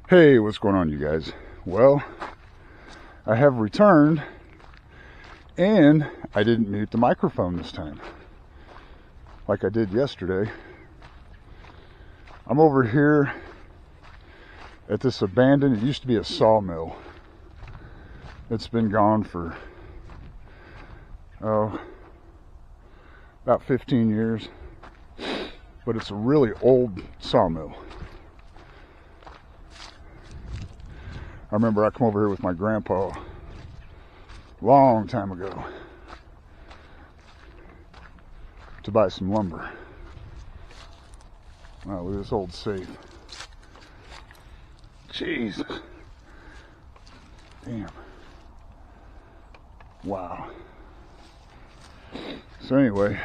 Hey, what's going on, you guys? Well, I have returned, and I didn't mute the microphone this time like I did yesterday. I'm over here at this abandoned, it used to be a sawmill. It's been gone for about 15 years, but it's a really old sawmill. I remember I come over here with my grandpa a long time ago to buy some lumber. Wow, look at this old safe. Jesus. Damn. Wow. So anyway,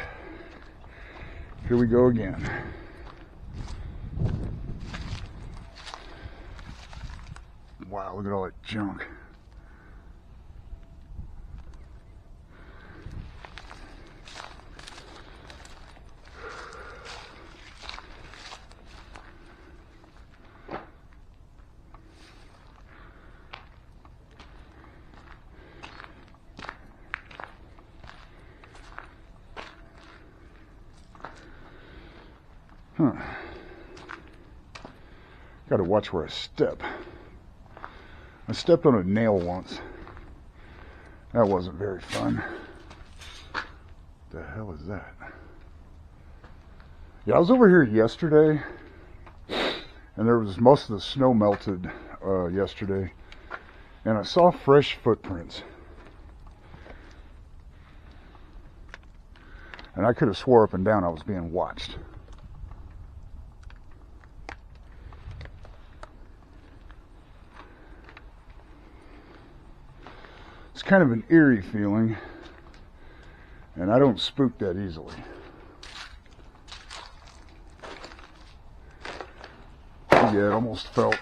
here we go again. Wow, look at all that junk. Got to watch where I step. I stepped on a nail once. That wasn't very fun. What the hell is that? Yeah, I was over here yesterday, and there was most of the snow melted yesterday, and I saw fresh footprints. And I could have swore up and down I was being watched. It's kind of an eerie feeling, and I don't spook that easily. Yeah, it almost felt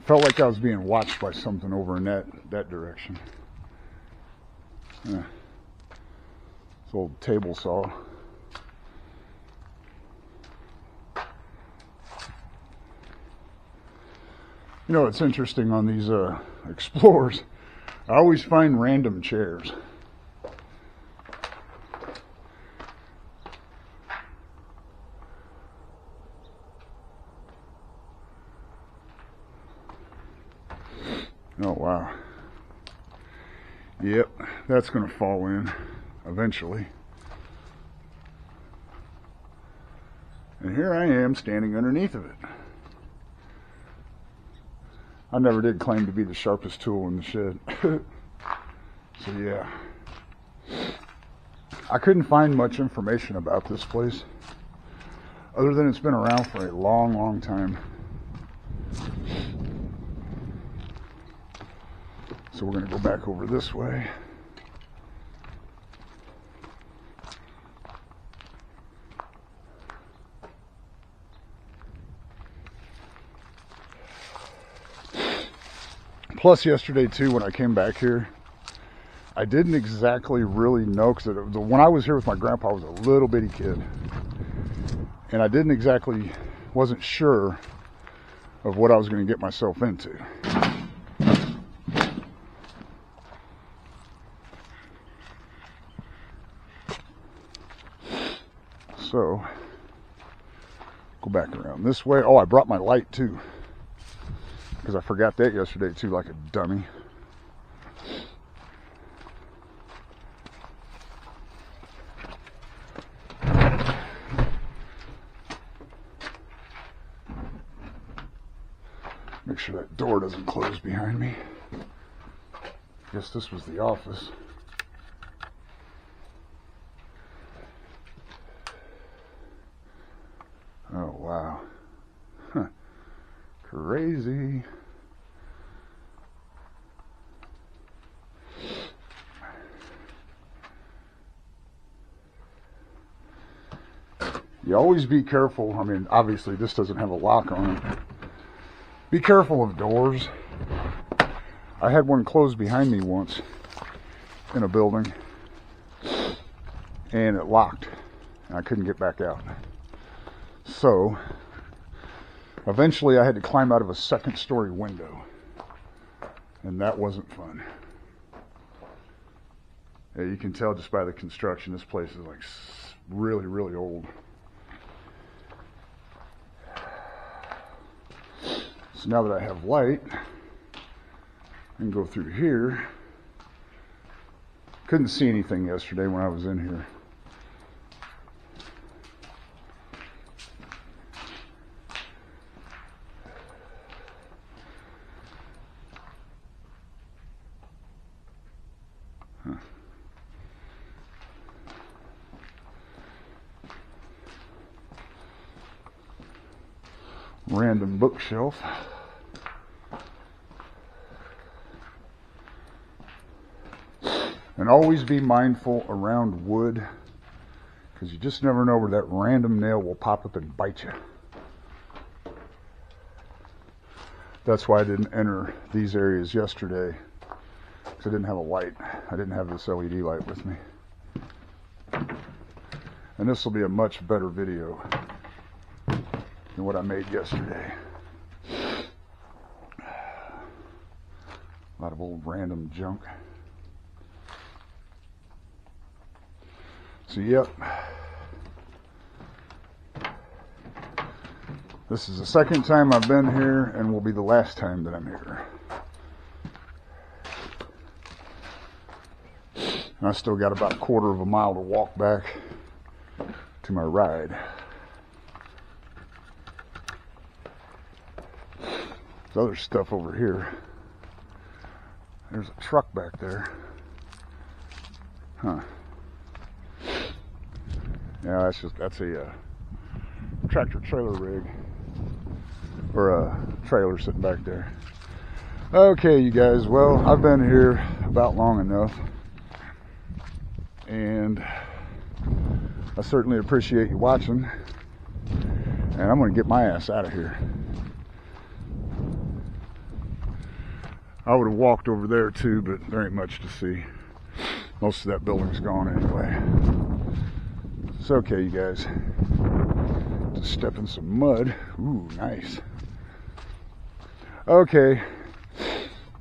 like I was being watched by something over in that direction. This old table saw. You know, it's interesting on these Explorers. I always find random chairs. Oh, wow. Yep, that's going to fall in eventually. And here I am standing underneath of it. I never did claim to be the sharpest tool in the shed. So yeah. I couldn't find much information about this place, other than it's been around for a long, long time. So we're going to go back over this way. Plus yesterday too, when I came back here, I didn't exactly really know, because when I was here with my grandpa, I was a little bitty kid, and I wasn't sure of what I was going to get myself into. So, go back around this way. Oh, I brought my light too, because I forgot that yesterday too, like a dummy. Make sure that door doesn't close behind me. Guess this was the office. Oh, wow. Huh. Crazy. You always be careful. I mean, obviously this doesn't have a lock on it. Be careful of doors. I had one closed behind me once in a building, and it locked, and I couldn't get back out. So Eventually I had to climb out of a second-story window, and that wasn't fun. Yeah, you can tell just by the construction, this place is like really, really old. So now that I have light, I can go through here. Couldn't see anything yesterday when I was in here. Huh. Random bookshelf. And always be mindful around wood, because you just never know where that random nail will pop up and bite you. That's why I didn't enter these areas yesterday, because I didn't have a light. I didn't have this LED light with me. And this will be a much better video than what I made yesterday. A lot of old random junk. So yep, this is the second time I've been here and will be the last time that I'm here. And I still got about a quarter of a mile to walk back to my ride. There's other stuff over here. There's a truck back there. Huh. Yeah, that's a tractor trailer rig, or a trailer sitting back there. Okay, you guys, well, I've been here about long enough, and I certainly appreciate you watching, and I'm going to get my ass out of here. I would have walked over there too, but there ain't much to see. Most of that building's gone anyway. It's okay, you guys. Just step in some mud. Ooh, nice. Okay.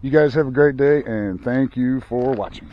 You guys have a great day, and thank you for watching.